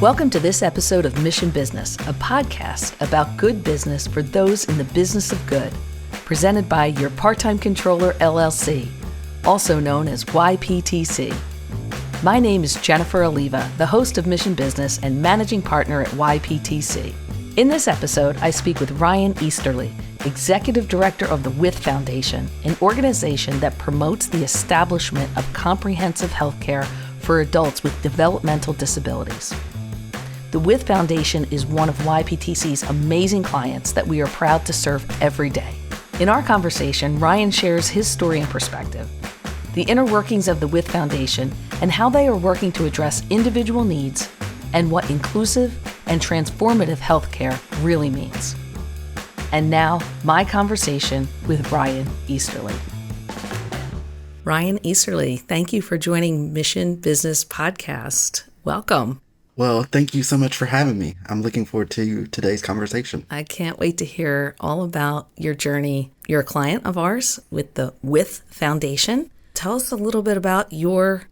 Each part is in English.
Welcome to this episode of Mission Business, a podcast about good business for those in the business of good, presented by Your Part-Time Controller, LLC, also known as YPTC. My name is Jennifer Alleva, the host of Mission Business and managing partner at YPTC. In this episode, I speak with Ryan Easterly, Executive Director of the WITH Foundation, an organization that promotes the establishment of comprehensive healthcare for adults with developmental disabilities. The WITH Foundation is one of YPTC's amazing clients that we are proud to serve every day. In our conversation, Ryan shares his story and perspective, the inner workings of the WITH Foundation, and how they are working to address individual needs and what inclusive and transformative healthcare really means. And now, my conversation with Ryan Easterly. Ryan Easterly, thank you for joining Mission Business Podcast. Welcome. Well, thank you so much for having me. I'm looking forward to today's conversation. I can't wait to hear all about your journey. You're a client of ours with the WITH Foundation. Tell us a little bit about your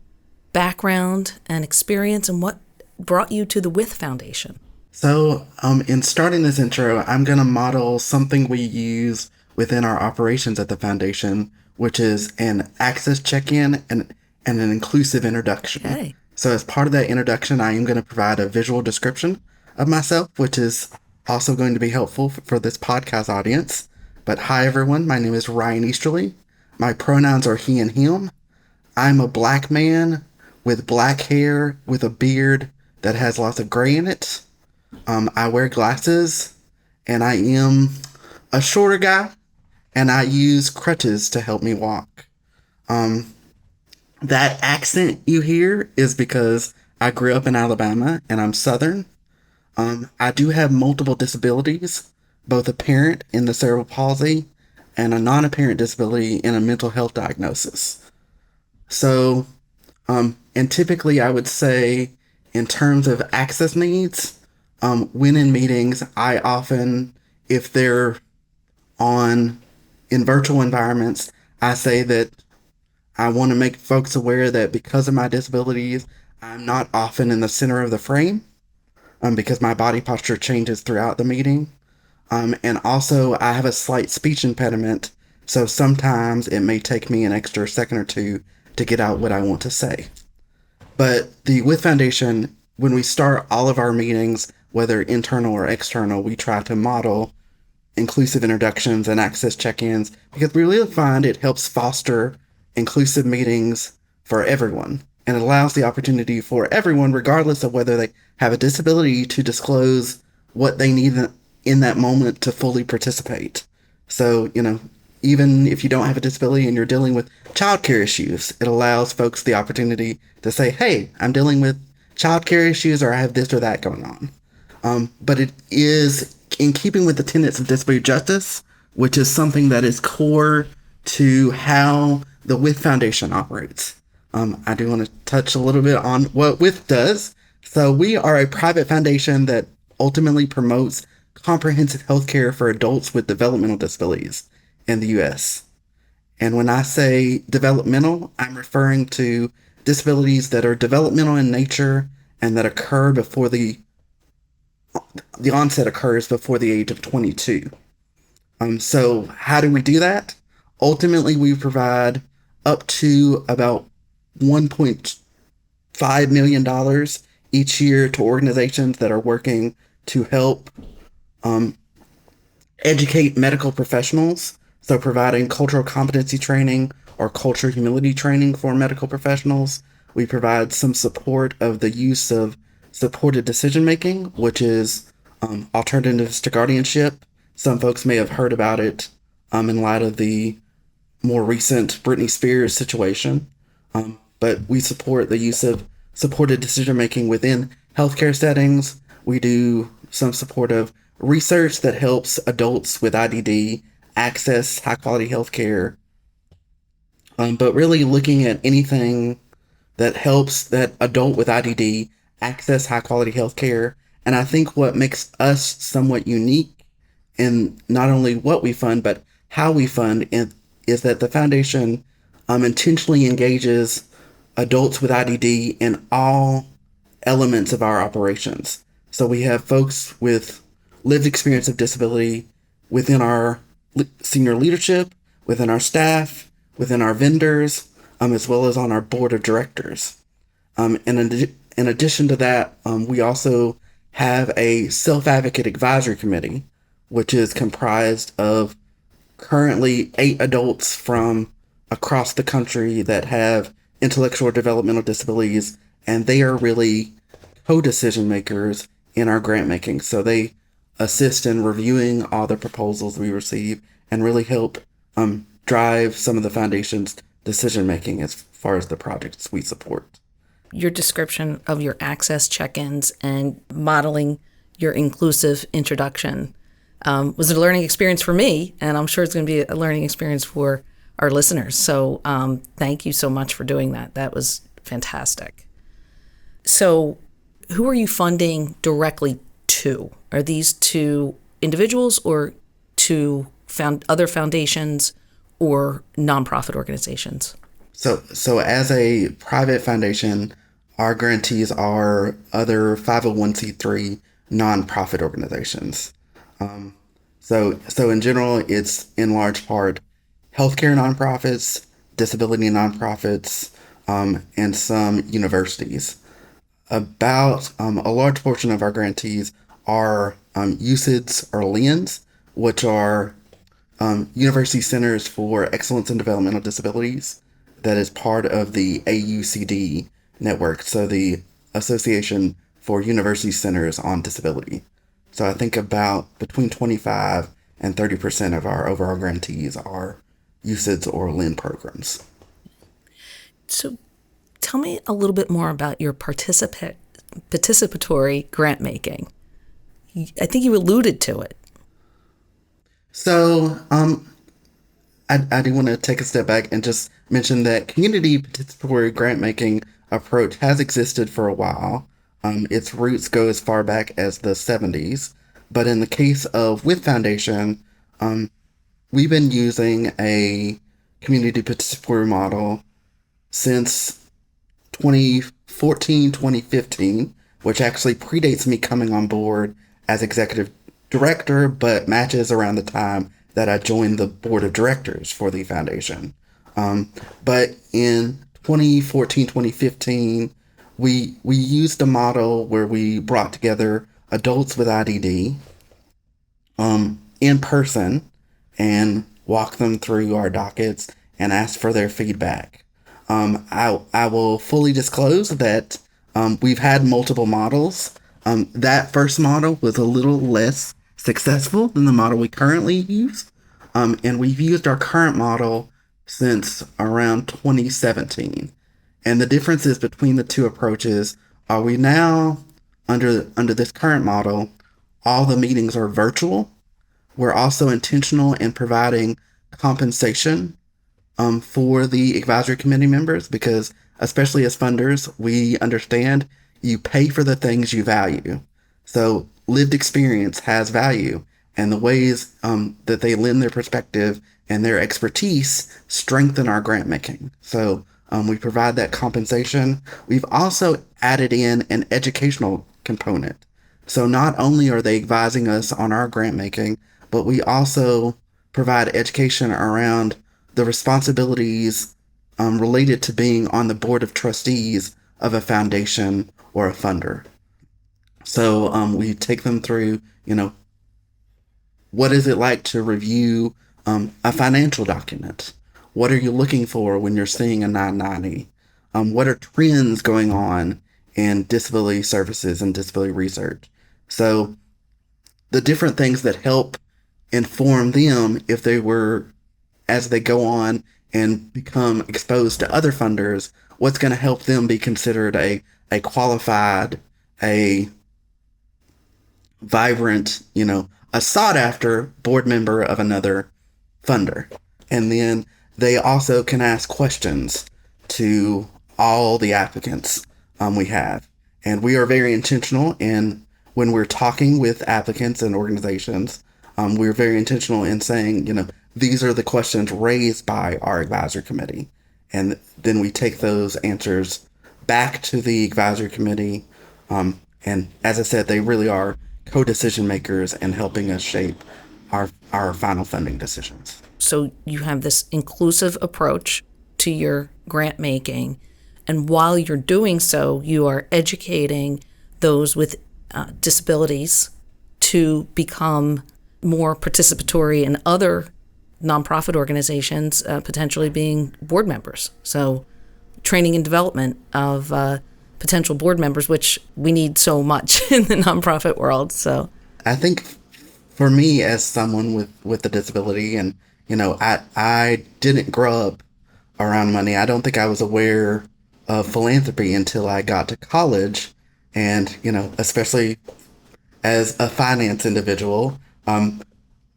background and experience and what brought you to the WITH Foundation. So, in starting this intro, I'm going to model something we use within our operations at the foundation, which is an access check-in and an inclusive introduction. Okay. So as part of that introduction, I am going to provide a visual description of myself, which is also going to be helpful for this podcast audience. But hi, everyone. My name is Ryan Easterly. My pronouns are he and him. I'm a black man with black hair with a beard that has lots of gray in it. I wear glasses, and I am a shorter guy, and I use crutches to help me walk. That accent you hear is because I grew up in Alabama and I'm Southern. I do have multiple disabilities, both apparent in the cerebral palsy and a non-apparent disability in a mental health diagnosis. So, and typically I would say in terms of access needs, when in meetings, I often, if they're in virtual environments, I say that I want to make folks aware that because of my disabilities, I'm not often in the center of the frame because my body posture changes throughout the meeting. And also, I have a slight speech impediment, so sometimes it may take me an extra second or two to get out what I want to say. But the WITH Foundation, when we start all of our meetings, whether internal or external, we try to model inclusive introductions and access check-ins because we really find it helps foster inclusive meetings for everyone and allows the opportunity for everyone, regardless of whether they have a disability, to disclose what they need in that moment to fully participate. So, even if you don't have a disability and you're dealing with childcare issues, it allows folks the opportunity to say, hey, I'm dealing with childcare issues or I have this or that going on. But it is in keeping with the tenets of disability justice, which is something that is core to how the WITH Foundation operates. I do want to touch a little bit on what WITH does. So we are a private foundation that ultimately promotes comprehensive healthcare for adults with developmental disabilities in the U.S. And when I say developmental, I'm referring to disabilities that are developmental in nature and that occur before the onset occurs before the age of 22. So how do we do that? Ultimately, we provide up to about $1.5 million each year to organizations that are working to help educate medical professionals. So providing cultural competency training or cultural humility training for medical professionals. We provide some support of the use of supported decision-making, which is alternatives to guardianship. Some folks may have heard about it in light of the more recent Britney Spears situation. But we support the use of supported decision-making within healthcare settings. We do some support of research that helps adults with IDD access high-quality healthcare. But really looking at anything that helps that adult with IDD access high-quality healthcare. And I think what makes us somewhat unique in not only what we fund, but how we fund is that the foundation intentionally engages adults with IDD in all elements of our operations. So we have folks with lived experience of disability within our senior leadership, within our staff, within our vendors, as well as on our board of directors. In addition to that, we also have a self-advocate advisory committee, which is comprised of currently 8 adults from across the country that have intellectual or developmental disabilities, and they are really co-decision makers in our grant making. So they assist in reviewing all the proposals we receive and really help drive some of the foundation's decision making as far as the projects we support. Your description of your access check-ins and modeling your inclusive introduction was a learning experience for me, and I'm sure it's going to be a learning experience for our listeners. So thank you so much for doing that. That was fantastic. So who are you funding directly to? Are these to individuals or to other foundations or nonprofit organizations? So as a private foundation, our grantees are other 501c3 nonprofit organizations. So in general, it's in large part healthcare nonprofits, disability nonprofits, and some universities. About a large portion of our grantees are UCIDS or LENS, which are University Centers for Excellence in Developmental Disabilities. That is part of the AUCD network, so the Association for University Centers on Disability. So I think about between 25 and 30% of our overall grantees are UCIDS or LEN programs. So tell me a little bit more about your participatory grant making. I think you alluded to it. So I do want to take a step back and just mention that community participatory grant making approach has existed for a while. Its roots go as far back as the 70s. But in the case of With Foundation, we've been using a community participatory model since 2014, 2015, which actually predates me coming on board as executive director, but matches around the time that I joined the board of directors for the foundation. But in 2014, 2015, we used a model where we brought together adults with IDD in person and walked them through our dockets and asked for their feedback. I will fully disclose that we've had multiple models. That first model was a little less successful than the model we currently use. And we've used our current model since around 2017. And the differences between the two approaches are we now, under this current model, all the meetings are virtual. We're also intentional in providing compensation for the advisory committee members because, especially as funders, we understand you pay for the things you value. So lived experience has value, and the ways that they lend their perspective and their expertise strengthen our grant making. So we provide that compensation. We've also added in an educational component. So not only are they advising us on our grant making, but we also provide education around the responsibilities related to being on the board of trustees of a foundation or a funder. So we take them through, what is it like to review a financial document? What are you looking for when you're seeing a 990? What are trends going on in disability services and disability research? So the different things that help inform them if they were, as they go on and become exposed to other funders, what's going to help them be considered a qualified, a vibrant, a sought after board member of another funder. And then they also can ask questions to all the applicants we have. And we are very intentional in when we're talking with applicants and organizations, we're very intentional in saying, these are the questions raised by our advisory committee. And then we take those answers back to the advisory committee And as I said, they really are co-decision makers and helping us shape our final funding decisions. So you have this inclusive approach to your grant making. And while you're doing so, you are educating those with disabilities to become more participatory in other nonprofit organizations, potentially being board members. So training and development of potential board members, which we need so much in the nonprofit world. So I think for me, as someone with a disability, and I didn't grow up around money. I don't think I was aware of philanthropy until I got to college, and especially as a finance individual,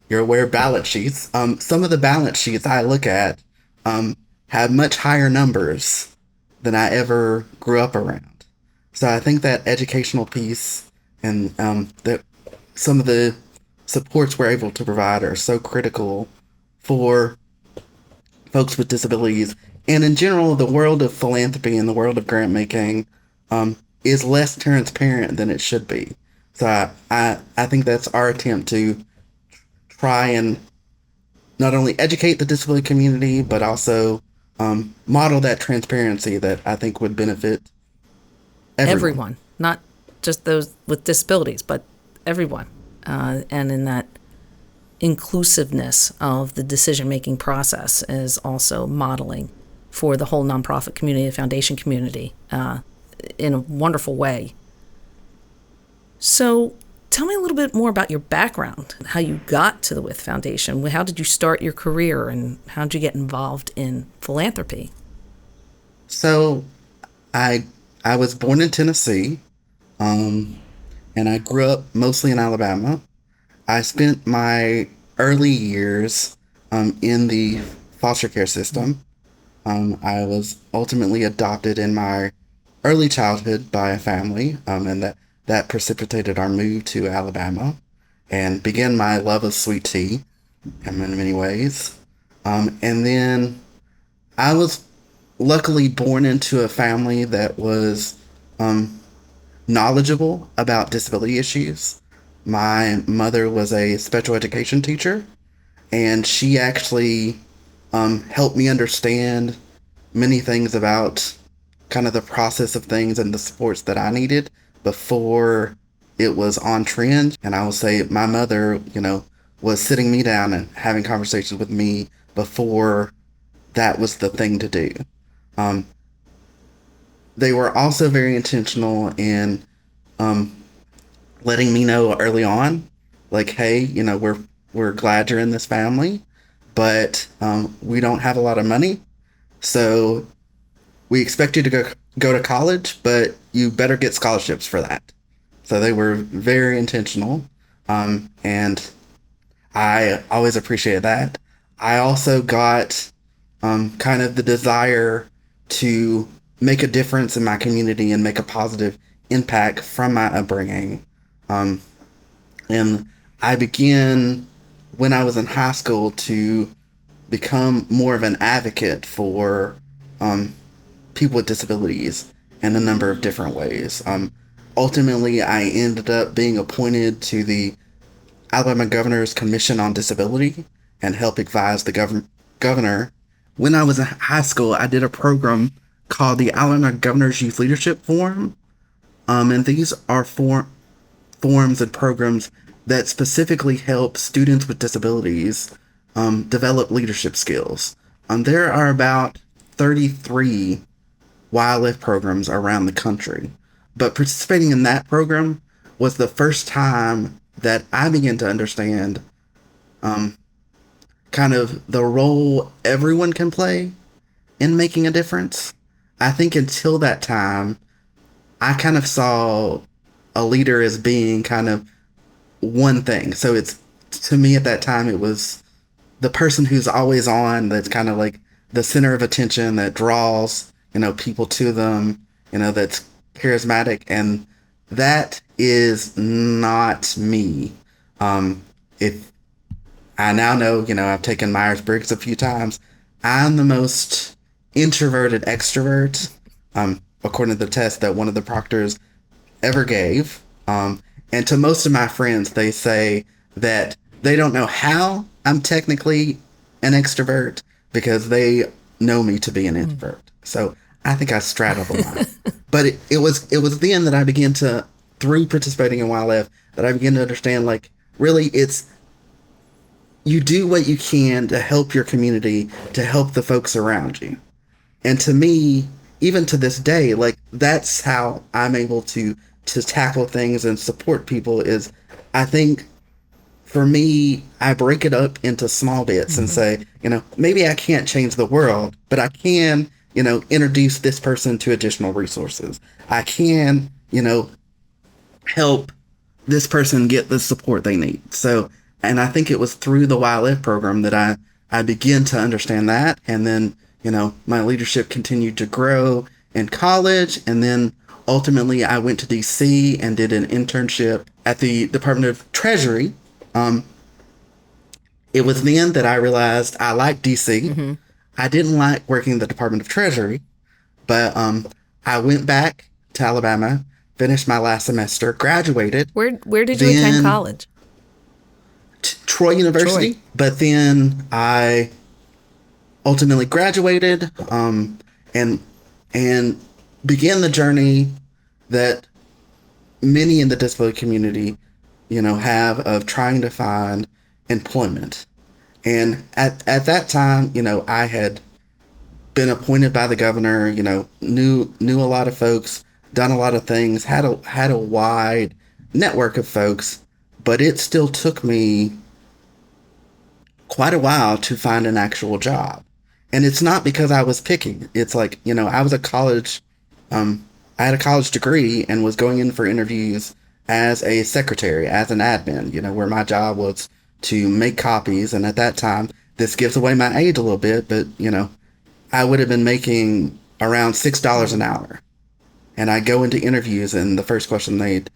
you're aware of balance sheets. Some of the balance sheets I look at have much higher numbers than I ever grew up around. So I think that educational piece and that some of the supports we're able to provide are so critical for folks with disabilities. And in general, the world of philanthropy and the world of grant making is less transparent than it should be. So I think that's our attempt to try and not only educate the disability community, but also model that transparency that I think would benefit everyone. not just those with disabilities, but everyone. And in that inclusiveness of the decision-making process is also modeling for the whole nonprofit community, the foundation community, in a wonderful way. So tell me a little bit more about your background, how you got to the With Foundation. How did you start your career, and how did you get involved in philanthropy? So I was born in Tennessee, and I grew up mostly in Alabama. I spent my early years in the foster care system. I was ultimately adopted in my early childhood by a family, and that precipitated our move to Alabama and began my love of sweet tea in many ways. And then I was luckily born into a family that was knowledgeable about disability issues. My mother was a special education teacher, and she actually helped me understand many things about kind of the process of things and the supports that I needed before it was on trend. And I will say my mother, was sitting me down and having conversations with me before that was the thing to do. They were also very intentional in letting me know early on, like, hey, we're glad you're in this family, but we don't have a lot of money, so we expect you to go to college, but you better get scholarships for that. So they were very intentional, and I always appreciate that. I also got kind of the desire to make a difference in my community and make a positive impact from my upbringing. And I began when I was in high school to become more of an advocate for people with disabilities in a number of different ways. Ultimately, I ended up being appointed to the Alabama Governor's Commission on Disability and help advise the governor. When I was in high school, I did a program called the Alabama Governor's Youth Leadership Forum. And these are forums and programs that specifically help students with disabilities develop leadership skills. There are about 33 wildlife programs around the country. But participating in that program was the first time that I began to understand kind of the role everyone can play in making a difference. I think until that time, I kind of saw a leader as being kind of one thing. So it's, to me at that time, it was the person who's always on, that's kind of like the center of attention, that draws, people to them, that's charismatic. And that is not me. If I now know, I've taken Myers-Briggs a few times, I'm the most introverted extrovert. According to the test that one of the proctors ever gave. And to most of my friends, they say that they don't know how I'm technically an extrovert because they know me to be an introvert. So I think I straddle the line. But it was then that I began to, through participating in YLF, that I began to understand, like, really it's, you do what you can to help your community, to help the folks around you. And to me, even to this day, like, that's how I'm able to tackle things and support people. Is, I think, for me, I break it up into small bits and say, maybe I can't change the world, but I can, introduce this person to additional resources. I can, help this person get the support they need. So, and I think it was through the YLF program that I began to understand that. And then, my leadership continued to grow in college. And then ultimately I went to DC and did an internship at the Department of Treasury. It was then that I realized I liked DC. I didn't like working in the Department of Treasury, but I went back to Alabama, finished my last semester, graduated. Where did you attend college? Troy University. Troy. But then I ultimately graduated and began the journey that many in the disability community, have of trying to find employment. And at that time, I had been appointed by the governor, knew a lot of folks, done a lot of things, had a wide network of folks, but it still took me quite a while to find an actual job. And it's not because I was picky. It's like, I was I had a college degree and was going in for interviews as a secretary, as an admin, where my job was to make copies. And at that time, this gives away my age a little bit, but, I would have been making around $6 an hour. And I go into interviews and the first question they'd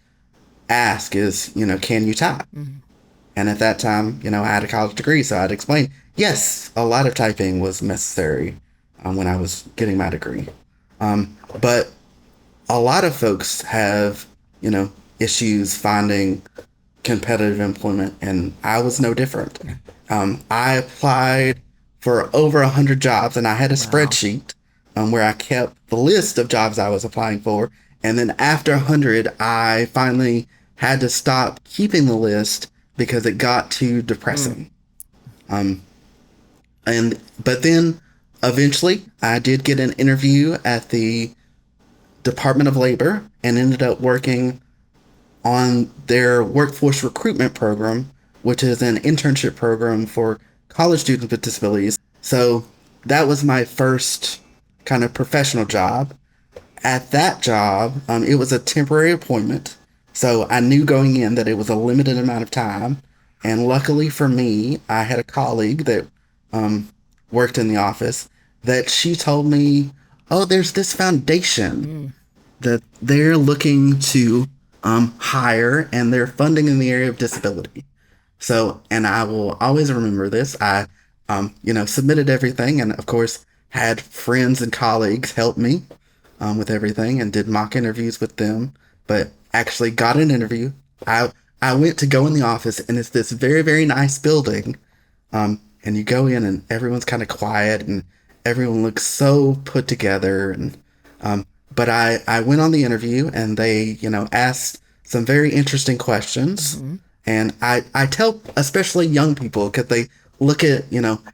ask is, can you type? And at that time, I had a college degree, so I'd explain, yes, a lot of typing was necessary when I was getting my degree. But a lot of folks have, issues finding competitive employment, and I was no different. I applied for over 100 jobs, and I had a spreadsheet where I kept the list of jobs I was applying for. And then after 100, I finally had to stop keeping the list because it got too depressing. But then eventually I did get an interview at the Department of Labor and ended up working on their workforce recruitment program, which is an internship program for college students with disabilities. So that was my first kind of professional job. At that job, it was a temporary appointment. So I knew going in that it was a limited amount of time. And luckily for me, I had a colleague that worked in the office that she told me, oh, there's this foundation that they're looking to hire, and they're funding in the area of disability. So, and I will always remember this. I, submitted everything, and of course had friends and colleagues help me with everything, and did mock interviews with them, but actually got an interview. I went to go in the office, and it's this very, very nice building. And you go in and everyone's kind of quiet and everyone looks so put together. And, but I went on the interview and they, asked some very interesting questions. And I tell especially young people, because they look at,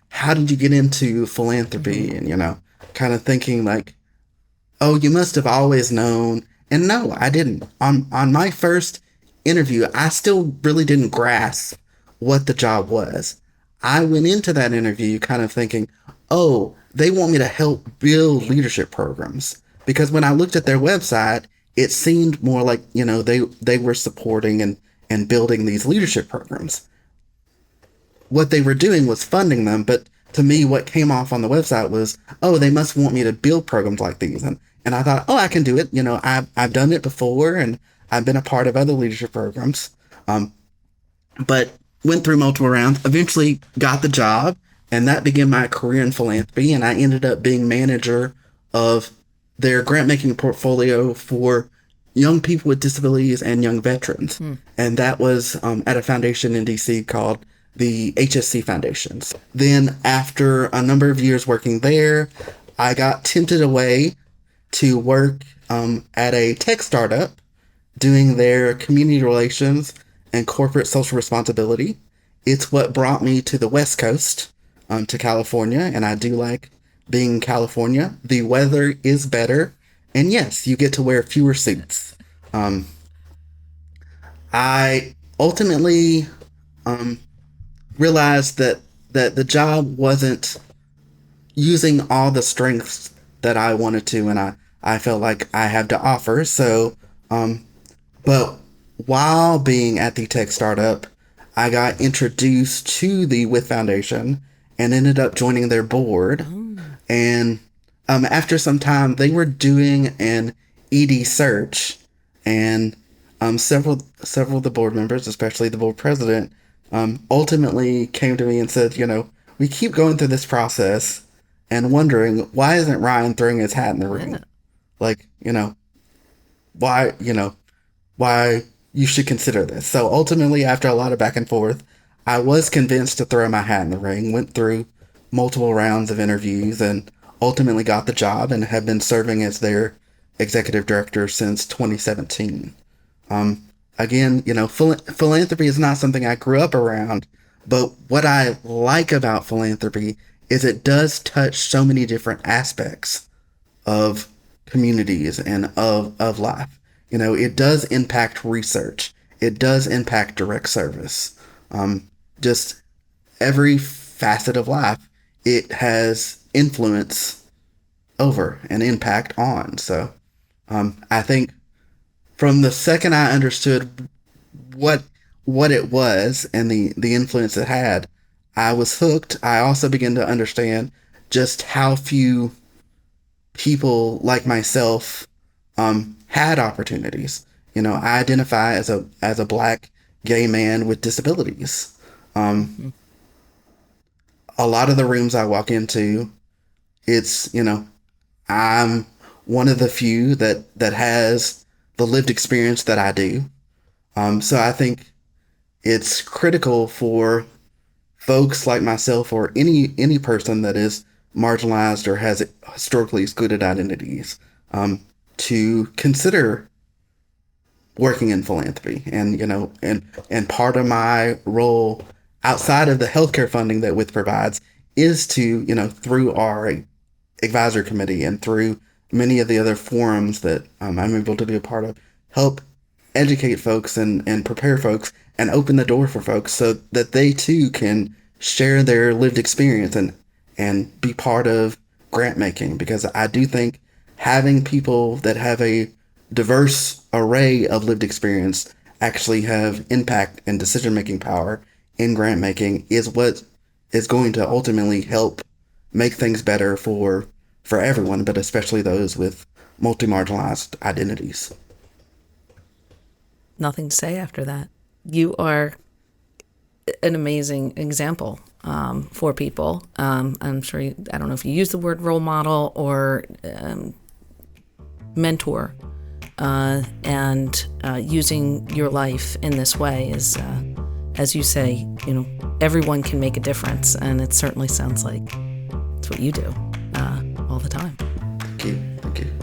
how did you get into philanthropy? And, kind of thinking like, oh, you must have always known. And no, I didn't. On my first interview, I still really didn't grasp what the job was. I went into that interview kind of thinking, oh, they want me to help build leadership programs. Because when I looked at their website, it seemed more like, they were supporting and building these leadership programs. What they were doing was funding them. But to me, what came off on the website was, oh, they must want me to build programs like these. And I thought, oh, I can do it. I've done it before, and I've been a part of other leadership programs. But went through multiple rounds, eventually got the job, and that began my career in philanthropy. And I ended up being manager of their grant making portfolio for, young people with disabilities and young veterans. And that was at a foundation in DC called the HSC Foundations. Then after a number of years working there, I got tempted away to work at a tech startup doing their community relations and corporate social responsibility. It's what brought me to the West Coast, to California, and I do like being in California. The weather is better, and yes, you get to wear fewer suits. I ultimately realized that the job wasn't using all the strengths that I wanted to, and I felt like I had to offer. So, but while being at the tech startup, I got introduced to the With Foundation and ended up joining their board. And after some time, they were doing an ED search, and several of the board members, especially the board president, ultimately came to me and said, we keep going through this process and wondering, why isn't Ryan throwing his hat in the ring? Like, why you should consider this. So ultimately, after a lot of back and forth, I was convinced to throw my hat in the ring, went through multiple rounds of interviews, and ultimately got the job and have been serving as their executive director since 2017. Again, philanthropy is not something I grew up around, but what I like about philanthropy is it does touch so many different aspects of communities and of life. It does impact research. It does impact direct service. Just every facet of life, it has influence over and impact on. So I think from the second I understood what it was and the influence it had, I was hooked. I also began to understand just how few people like myself had opportunities. I identify as a Black gay man with disabilities. A lot of the rooms I walk into, it's, I'm one of the few that has the lived experience that I do. So I think it's critical for folks like myself or any person that is marginalized or has historically excluded identities to consider working in philanthropy. And and part of my role outside of the healthcare funding that WITH provides is to, through our advisory committee and through many of the other forums that I'm able to be a part of, help educate folks and prepare folks and open the door for folks so that they too can share their lived experience and be part of grant making. Because I do think having people that have a diverse array of lived experience actually have impact and decision making power in grant making is what is going to ultimately help make things better for everyone, but especially those with multi-marginalized identities. Nothing to say after that. You are an amazing example for people. I'm sure I don't know if you use the word role model or mentor, and using your life in this way is, as you say, everyone can make a difference, and it certainly sounds like it's what you do all the time. Thank you.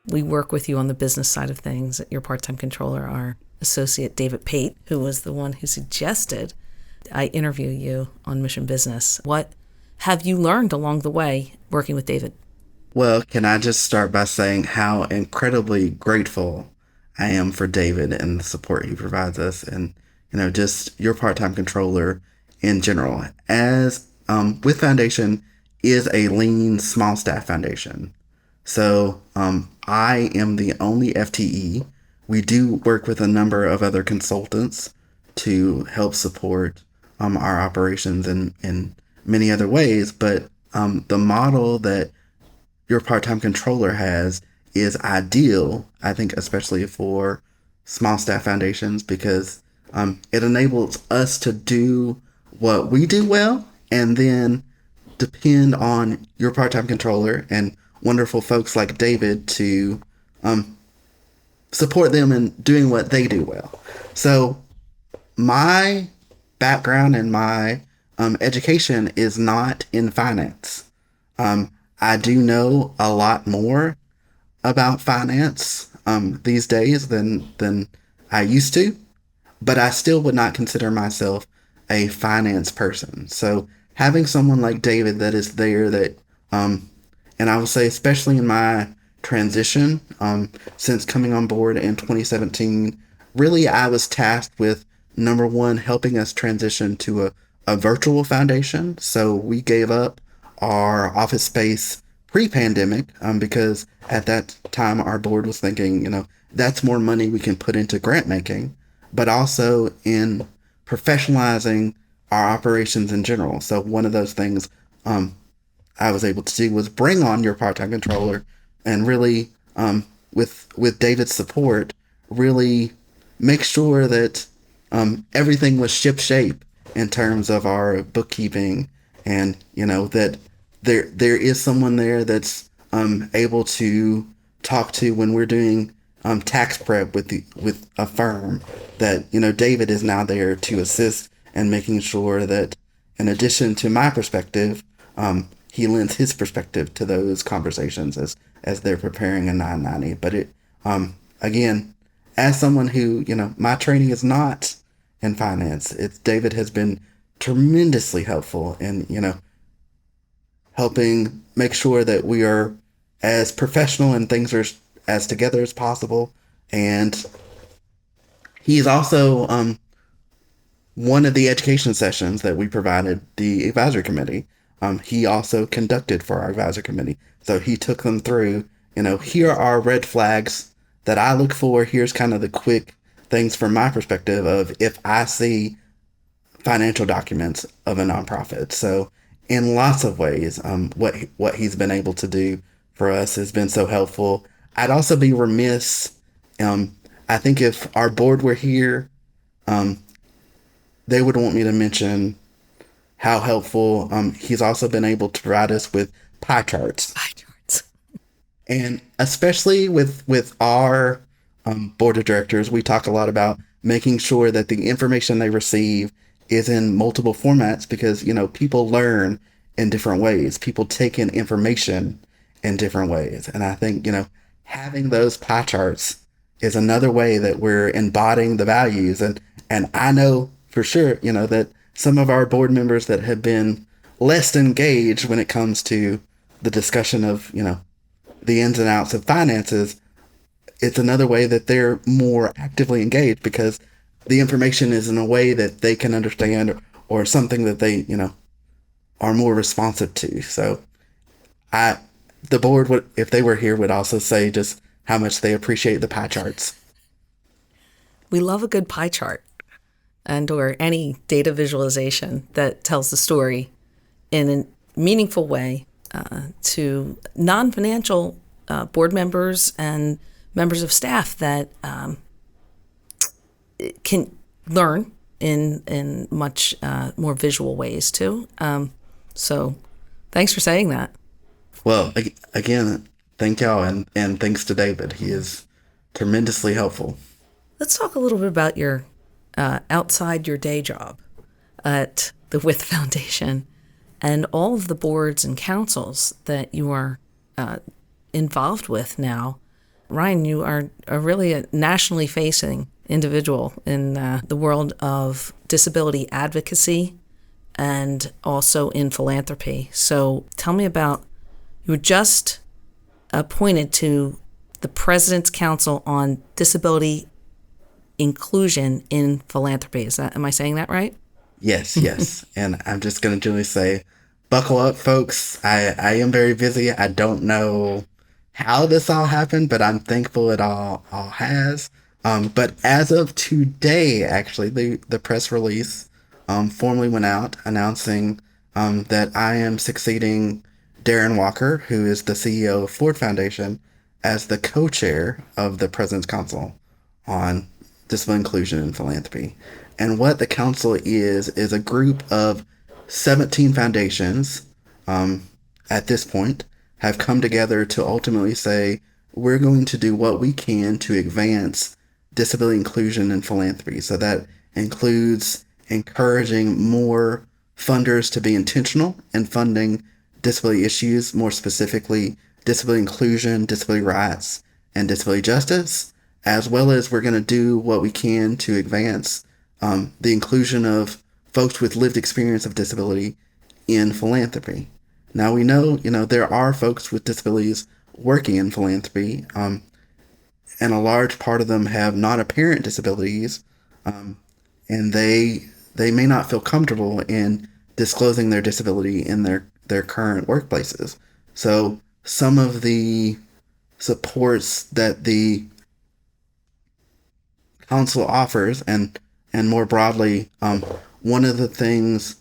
We work with you on the business side of things. Your part-time controller, our associate David Pate, who was the one who suggested I interview you on Mission Business. What have you learned along the way working with David? Well, can I just start by saying how incredibly grateful I am for David and the support he provides us, and just your part-time controller in general. As WITH Foundation is a lean, small staff foundation. So I am the only FTE. We do work with a number of other consultants to help support our operations in many other ways. But the model that your part-time controller has is ideal, I think, especially for small staff foundations, because it enables us to do what we do well and then depend on your part-time controller and wonderful folks like David to support them in doing what they do well. So my background and my education is not in finance. I do know a lot more about finance these days than I used to, but I still would not consider myself a finance person. So having someone like David that is there that, and I will say, especially in my transition, since coming on board in 2017, really I was tasked with number one, helping us transition to a virtual foundation. So we gave up our office space pre-pandemic because at that time our board was thinking, that's more money we can put into grant making, but also in professionalizing our operations in general. So one of those things I was able to do was bring on your part-time controller and really, with David's support, really make sure that everything was ship shape in terms of our bookkeeping, and that there is someone there that's able to talk to when we're doing tax prep with a firm, that David is now there to assist and making sure that in addition to my perspective, he lends his perspective to those conversations as they're preparing a 990. But it again, as someone who my training is not in finance, David has been tremendously helpful in helping make sure that we are as professional and things are as together as possible. And he's also one of the education sessions that we provided the advisory committee. He also conducted for our advisory committee. So he took them through, here are red flags that I look for. Here's kind of the quick things from my perspective of if I see financial documents of a nonprofit. So in lots of ways, what he's been able to do for us has been so helpful. I'd also be remiss. I think if our board were here, they would want me to mention how helpful he's also been able to provide us with pie charts. Pie charts. And especially with our board of directors, we talk a lot about making sure that the information they receive is in multiple formats because, people learn in different ways. People take in information in different ways. And I think, having those pie charts is another way that we're embodying the values. And I know for sure, that some of our board members that have been less engaged when it comes to the discussion of, the ins and outs of finances, it's another way that they're more actively engaged because the information is in a way that they can understand or something that they, are more responsive to. So the board would, if they were here, would also say just how much they appreciate the pie charts. We love a good pie chart or any data visualization that tells the story in a meaningful way to non-financial board members and members of staff that can learn in much more visual ways too. So thanks for saying that. Well, again, thank y'all and thanks to David. He is tremendously helpful. Let's talk a little bit about your outside your day job at the WITH Foundation and all of the boards and councils that you are involved with now. Ryan, you are really a nationally facing individual in the world of disability advocacy and also in philanthropy. So tell me about, you were just appointed to the President's Council on Disability Inclusion in Philanthropy. Am I saying that right? Yes. And I'm just going to generally say, buckle up, folks. I am very busy. I don't know how this all happened, but I'm thankful it all has. But as of today, actually, the press release formally went out announcing that I am succeeding Darren Walker, who is the CEO of Ford Foundation, as the co-chair of the President's Council on Disability Inclusion and Philanthropy. And what the council is a group of 17 foundations at this point, have come together to ultimately say, we're going to do what we can to advance disability inclusion and philanthropy. So that includes encouraging more funders to be intentional in funding disability issues, more specifically disability inclusion, disability rights, and disability justice, as well as we're going to do what we can to advance the inclusion of folks with lived experience of disability in philanthropy. Now we know, there are folks with disabilities working in philanthropy, and a large part of them have not apparent disabilities, and they may not feel comfortable in disclosing their disability in their current workplaces. So some of the supports that the council offers, and more broadly, one of the things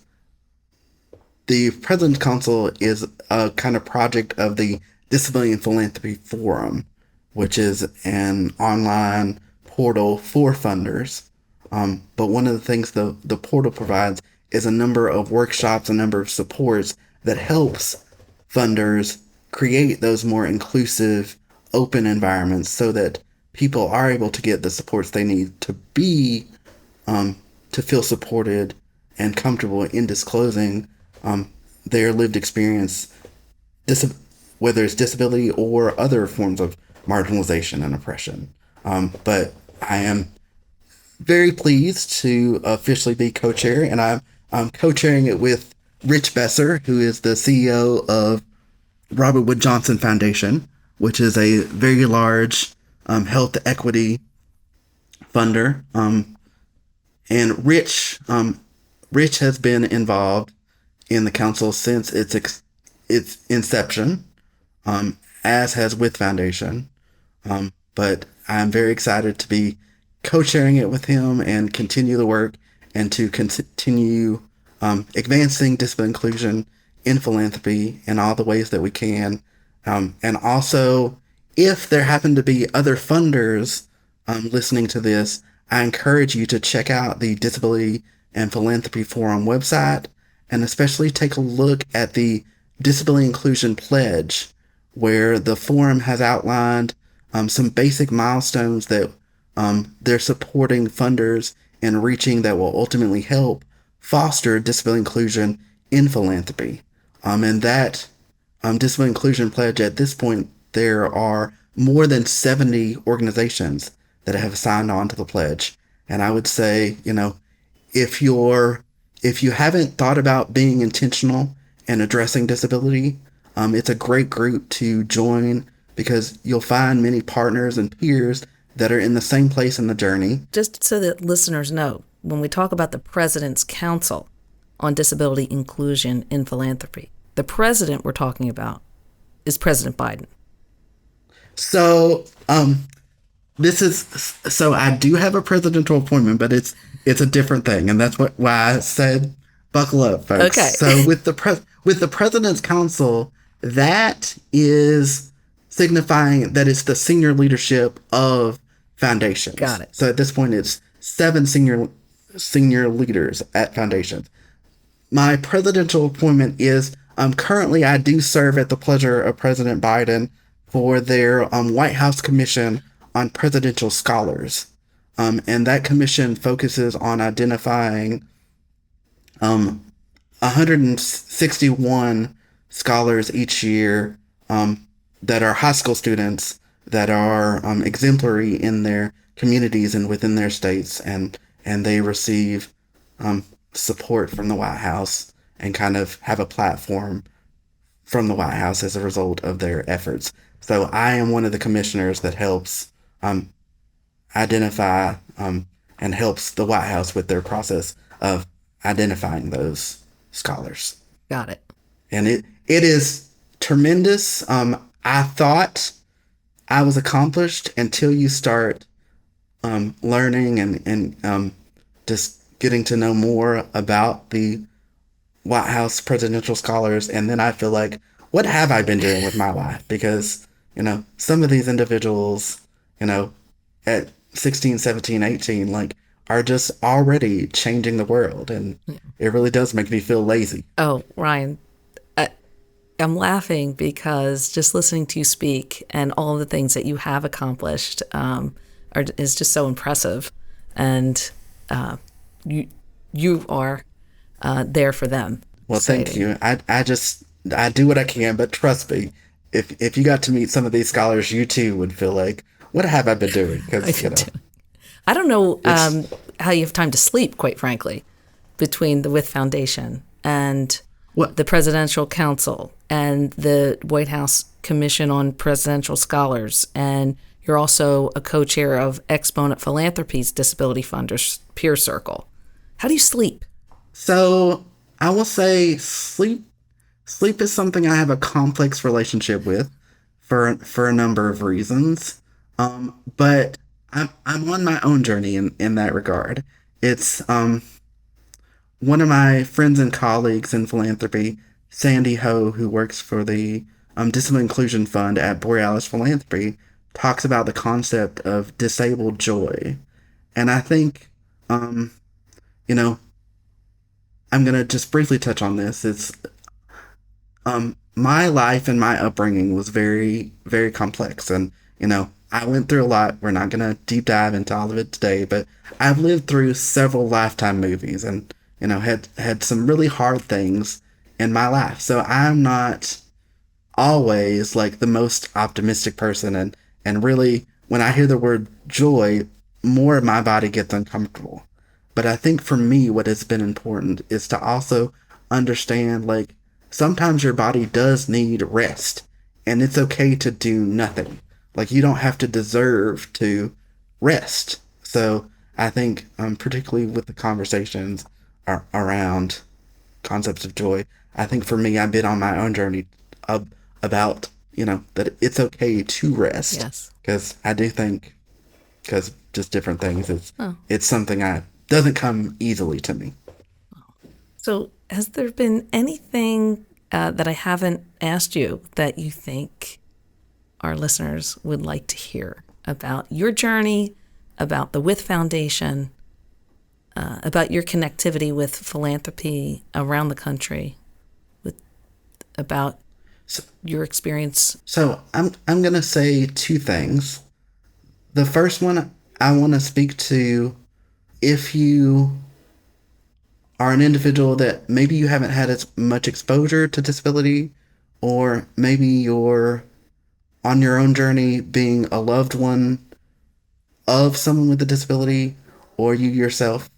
the President's Council is a kind of project of the Disability and Philanthropy Forum, which is an online portal for funders. But one of the things the portal provides is a number of workshops, a number of supports that helps funders create those more inclusive, open environments so that people are able to get the supports they need to be, to feel supported and comfortable in disclosing their lived experience, whether it's disability or other forms of marginalization and oppression. But I am very pleased to officially be co-chair, and I'm co-chairing it with Rich Besser, who is the CEO of Robert Wood Johnson Foundation, which is a very large health equity funder. And Rich has been involved in the council since its inception, as has With Foundation. But I'm very excited to be co-chairing it with him and continue the work and to continue advancing disability inclusion in philanthropy in all the ways that we can. And also, if there happen to be other funders listening to this, I encourage you to check out the Disability and Philanthropy Forum website, and especially take a look at the Disability Inclusion Pledge, where the forum has outlined some basic milestones that they're supporting funders in reaching that will ultimately help foster disability inclusion in philanthropy. And that disability inclusion pledge, at this point, there are more than 70 organizations that have signed on to the pledge. And I would say, if you haven't thought about being intentional and addressing disability, it's a great group to join, because you'll find many partners and peers that are in the same place in the journey. Just so that listeners know, when we talk about the President's Council on Disability Inclusion in Philanthropy, the president we're talking about is President Biden. So, I do have a presidential appointment, but it's a different thing, and that's why I said buckle up, folks. Okay. So with the President's Council, that is signifying that it's the senior leadership of foundations. Got it. So at this point, it's 7 senior leaders at foundations. My presidential appointment is currently I do serve at the pleasure of President Biden for their White House Commission on Presidential Scholars. And that commission focuses on identifying 161 scholars each year that are high school students that are exemplary in their communities and within their states, and they receive support from the White House and kind of have a platform from the White House as a result of their efforts. So I am one of the commissioners that helps identify and helps the White House with their process of identifying those scholars. Got it. And it is tremendous. I thought I was accomplished until you start learning and just getting to know more about the White House presidential scholars. And then I feel like, what have I been doing with my life? Because, some of these individuals, at 16, 17, 18, are just already changing the world. And it really does make me feel lazy. Oh, Ryan, I'm laughing because just listening to you speak and all the things that you have accomplished is just so impressive, and you are there for them. Well, thank you. I do what I can, but trust me, if you got to meet some of these scholars, you too would feel like, what have I been doing? Because I don't know it's how you have time to sleep, quite frankly, between the With Foundation and what the Presidential Council and the White House Commission on Presidential Scholars. And you're also a co-chair of Exponent Philanthropy's Disability Funders Peer Circle. How do you sleep? So I will say sleep is something I have a complex relationship with for a number of reasons. But I'm on my own journey in that regard. It's one of my friends and colleagues in philanthropy, Sandy Ho, who works for the Disability Inclusion Fund at Borealis Philanthropy, talks about the concept of disabled joy. And I think, you know, I'm going to just briefly touch on this. It's my life and my upbringing was very, very complex. And, I went through a lot. We're not going to deep dive into all of it today, but I've lived through several Lifetime movies and, had some really hard things in my life. So I'm not always like the most optimistic person. And really, when I hear the word joy, more of my body gets uncomfortable. But I think for me, what has been important is to also understand, like, sometimes your body does need rest, and it's okay to do nothing. Like, you don't have to deserve to rest. So I think, particularly with the conversations around concepts of joy, I think for me, I've been on my own journey about, that it's okay to rest. Yes. Because I do think, because just different things, it's something I doesn't come easily to me. So has there been anything that I haven't asked you that you think our listeners would like to hear about your journey, about the With Foundation, about your connectivity with philanthropy around the country, about your experience? So I'm gonna say two things. The first one, I want to speak to if you are an individual that maybe you haven't had as much exposure to disability, or maybe you're on your own journey being a loved one of someone with a disability, or you yourself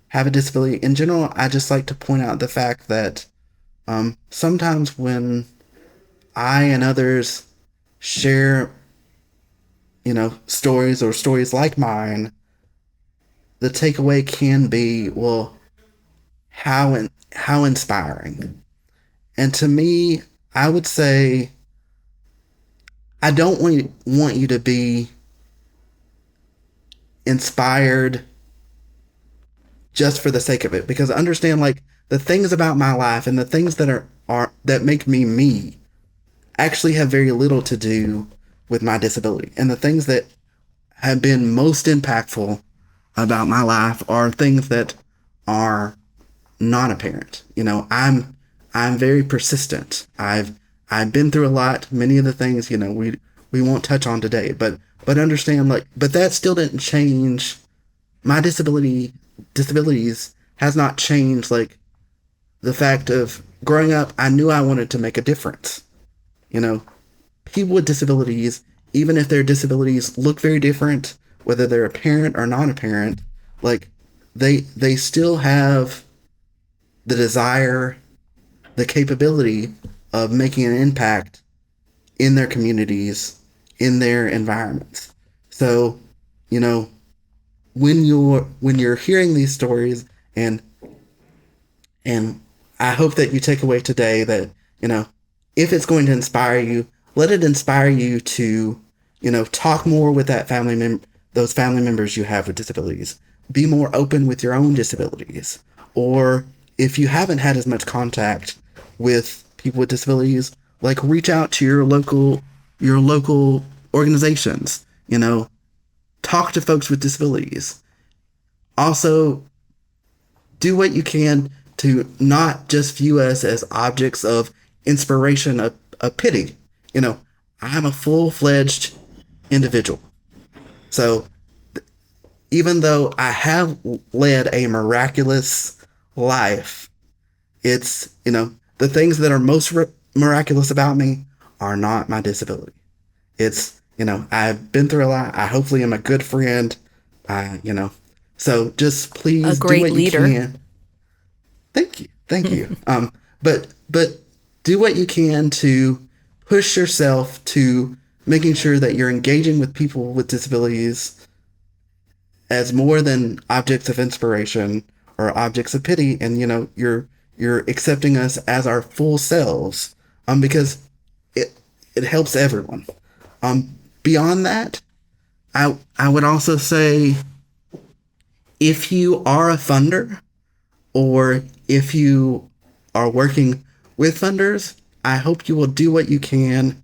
have a disability. In general, I just like to point out the fact that sometimes when I and others share, stories or stories like mine, the takeaway can be, well, how inspiring. And to me, I would say, I don't want you to be inspired just for the sake of it, because understand, like, the things about my life and the things that are that make me actually have very little to do with my disability. And the things that have been most impactful about my life are things that are not apparent. I'm very persistent. I've been through a lot. Many of the things, we won't touch on today, but understand, like, but that still didn't change my disabilities has not changed, like, the fact of growing up, I knew I wanted to make a difference. People with disabilities, even if their disabilities look very different, whether they're apparent or non-apparent, like, they still have the desire, the capability of making an impact in their communities, in their environments. So, when you're hearing these stories, and I hope that you take away today that, if it's going to inspire you, let it inspire you to, talk more with those family members you have with disabilities. Be more open with your own disabilities. Or if you haven't had as much contact with people with disabilities, like, reach out to your local organizations, talk to folks with disabilities. Also, do what you can to not just view us as objects of inspiration of pity. I'm a full-fledged individual. So even though I have led a miraculous life, it's, the things that are most miraculous about me are not my disability. It's, I've been through a lot. I hopefully am a good friend. So just please do what you can. Thank you. Thank you. But do what you can to push yourself to making sure that you're engaging with people with disabilities as more than objects of inspiration or objects of pity. And, you're accepting us as our full selves, because it helps everyone. Beyond that, I would also say, if you are a funder or if you are working with funders, I hope you will do what you can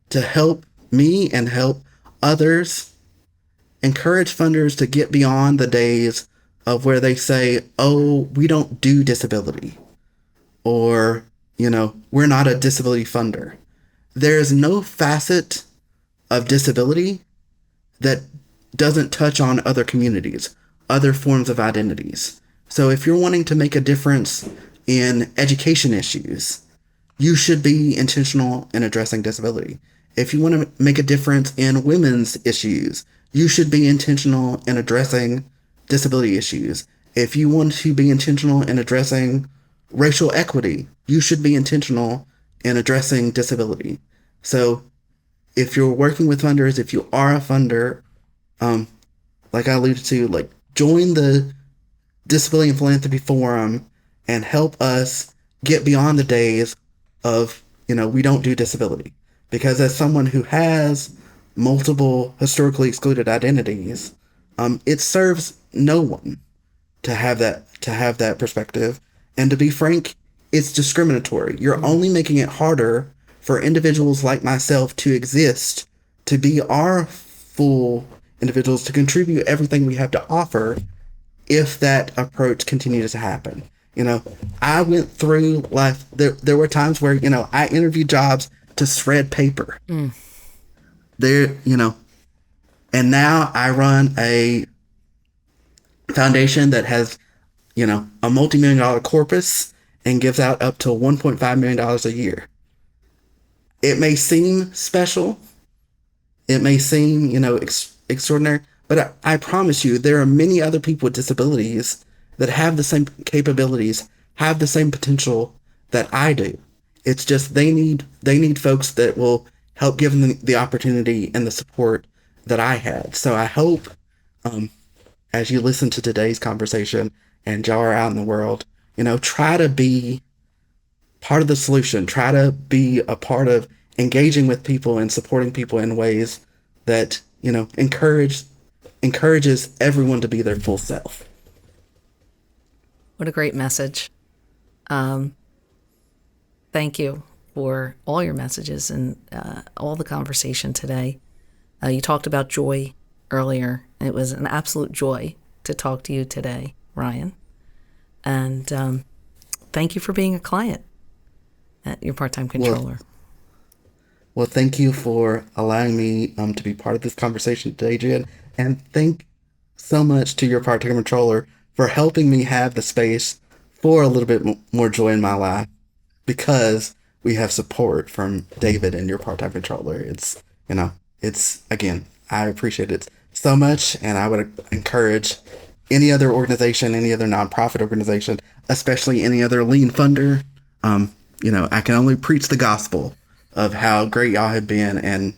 to help me and help others. Encourage funders to get beyond the days of where they say, oh, we don't do disability, or, we're not a disability funder. There's no facet of disability that doesn't touch on other communities, other forms of identities. So if you're wanting to make a difference in education issues, you should be intentional in addressing disability. If you want to make a difference in women's issues, you should be intentional in addressing disability issues. If you want to be intentional in addressing racial equity, you should be intentional in addressing disability. So if you're working with funders, if you are a funder, like I alluded to, join the Disability and Philanthropy Forum and help us get beyond the days of, we don't do disability. Because as someone who has multiple historically excluded identities, it serves no one to have that perspective. And to be frank, it's discriminatory. You're only making it harder for individuals like myself to exist, to be our full individuals, to contribute everything we have to offer, if that approach continues to happen. I went through life, there were times where, I interviewed jobs to shred paper. And now I run a foundation that has, a multi-million-dollar corpus and gives out up to $1.5 million a year. It may seem special. It may seem, extraordinary, but I promise you, there are many other people with disabilities that have the same capabilities, have the same potential that I do. It's just they need folks that will help give them the opportunity and the support that I had. So I hope, as you listen to today's conversation and y'all are out in the world, try to be part of the solution. Try to be a part of engaging with people and supporting people in ways that, encourages everyone to be their full self. What a great message. Thank you for all your messages and all the conversation today. You talked about joy earlier. It was an absolute joy to talk to you today, Ryan. And thank you for being a client at your part-time controller. Well, thank you for allowing me to be part of this conversation today, Jen. And thank so much to your part-time controller for helping me have the space for a little bit more joy in my life, because we have support from David and your part-time controller. It's, again, I appreciate it so much. And I would encourage any other organization, any other nonprofit organization, especially any other lean funder. I can only preach the gospel of how great y'all have been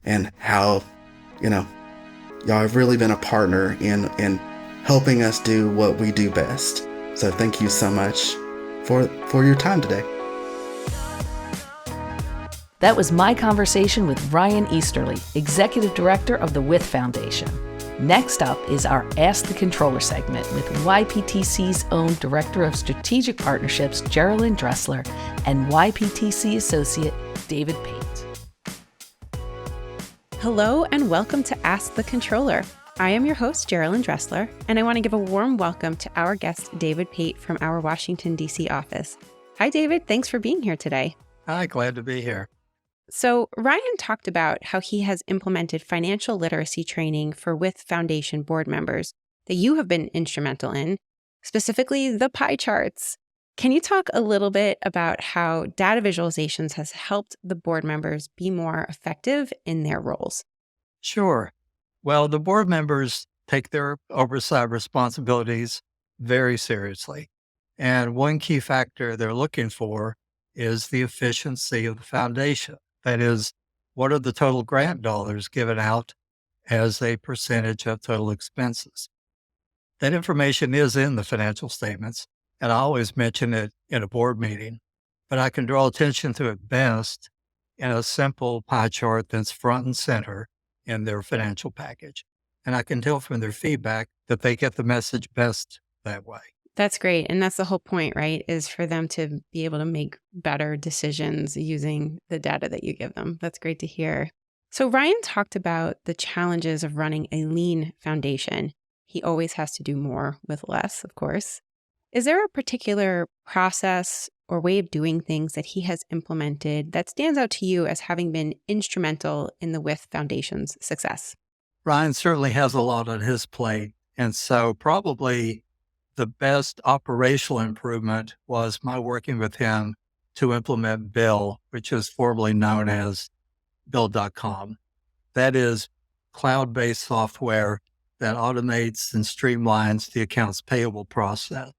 and how, y'all have really been a partner in helping us do what we do best. So thank you so much for your time today. That was my conversation with Ryan Easterly, Executive Director of the WITH Foundation. Next up is our Ask the Controller segment with YPTC's own Director of Strategic Partnerships, Geraldine Dressler, and YPTC Associate, David Pate. Hello and welcome to Ask the Controller. I am your host, Geraldine Dressler, and I want to give a warm welcome to our guest, David Pate from our Washington, D.C. office. Hi, David. Thanks for being here today. Hi, glad to be here. So, Ryan talked about how he has implemented financial literacy training for WITH Foundation board members that you have been instrumental in, specifically the pie charts. Can you talk a little bit about how data visualizations has helped the board members be more effective in their roles? Sure. Well, the board members take their oversight responsibilities very seriously. And one key factor they're looking for is the efficiency of the foundation. That is, what are the total grant dollars given out as a percentage of total expenses? That information is in the financial statements, and I always mention it in a board meeting, but I can draw attention to it best in a simple pie chart that's front and center in their financial package. And I can tell from their feedback that they get the message best that way. That's great. And that's the whole point, right? Is for them to be able to make better decisions using the data that you give them. That's great to hear. So Ryan talked about the challenges of running a lean foundation. He always has to do more with less, of course. Is there a particular process or way of doing things that he has implemented that stands out to you as having been instrumental in the WITH Foundation's success? Ryan certainly has a lot on his plate. And so probably the best operational improvement was my working with him to implement Bill, which is formerly known as Bill.com. That is cloud-based software that automates and streamlines the accounts payable process.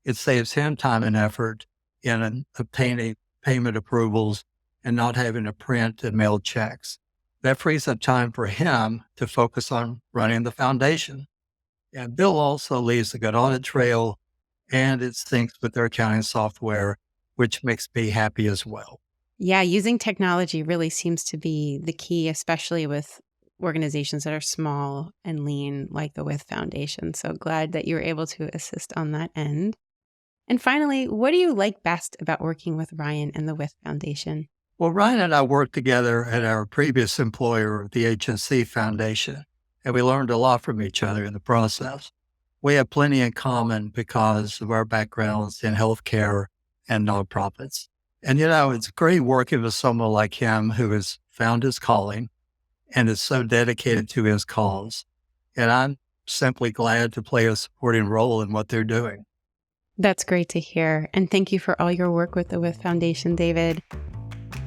It saves him time and effort in obtaining payment approvals and not having to print and mail checks. That frees up time for him to focus on running the foundation. And Bill also leaves a good audit trail, and it syncs with their accounting software, which makes me happy as well. Yeah, using technology really seems to be the key, especially with organizations that are small and lean like the WITH Foundation. So glad that you were able to assist on that end. And finally, what do you like best about working with Ryan and the WITH Foundation? Well, Ryan and I worked together at our previous employer, the HNC Foundation, and we learned a lot from each other in the process. We have plenty in common because of our backgrounds in healthcare and nonprofits. And, it's great working with someone like him who has found his calling and is so dedicated to his cause. And I'm simply glad to play a supporting role in what they're doing. That's great to hear. And thank you for all your work with the WITH Foundation, David.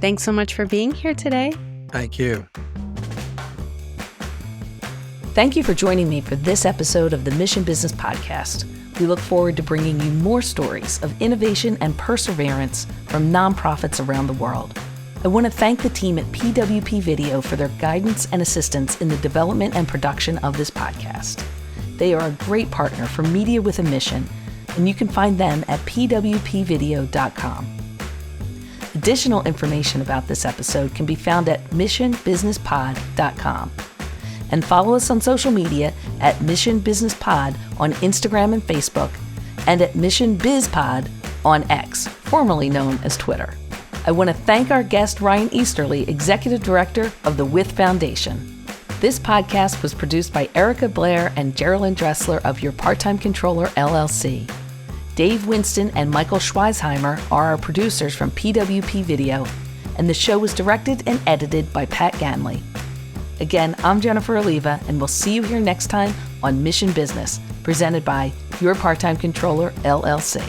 Thanks so much for being here today. Thank you. Thank you for joining me for this episode of the Mission Business Podcast. We look forward to bringing you more stories of innovation and perseverance from nonprofits around the world. I want to thank the team at PWP Video for their guidance and assistance in the development and production of this podcast. They are a great partner for Media with a Mission, and you can find them at pwpvideo.com. Additional information about this episode can be found at missionbusinesspod.com. And follow us on social media at Mission Business Pod on Instagram and Facebook, and at Mission Biz Pod on X, formerly known as Twitter. I want to thank our guest Ryan Easterly, Executive Director of the WITH Foundation. This podcast was produced by Erica Blair and Geraldine Dressler of Your Part-Time Controller, LLC. Dave Winston and Michael Schweisheimer are our producers from PWP Video, and the show was directed and edited by Pat Ganley. Again, I'm Jennifer Alleva, and we'll see you here next time on Mission Business, presented by Your Part-Time Controller, LLC.